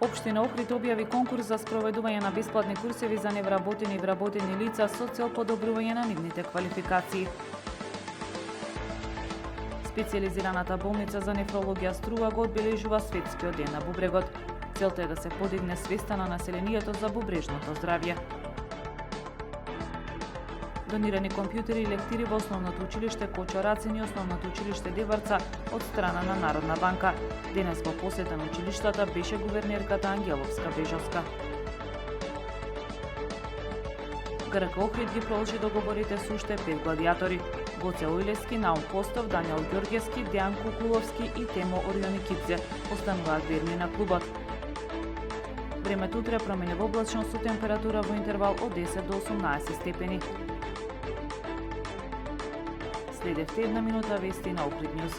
Општина Охрид објави конкурс за спроведување на бесплатни курсеви за невработени и вработени лица со цел подобрување на нивните квалификации. Специјализираната болница за нефрологија Струва го одбележува Светскиот ден на бубрегот. Целта е да се подигне свеста на населението за бубрежното здравје. Донирани компјутери и лектири во Основното училиште Кочо Рацин и Основното училиште Деварца од страна на Народна банка. Денес во посета на училиштата беше гувернерката Ангеловска-Бежовска. ГРК Охрид ги продолжи договорите со уште 5 гладијатори. Гоце Ојлевски, Наум Костов, Даниел Ѓорѓевски, Дејан Кукуловски и Темо Орионикидзе остануваат верни на клубот. Времето утре променливо облачно со температура во интервал од 10 до 18 степени. Следевте една минута вести на Охрид Нјуз.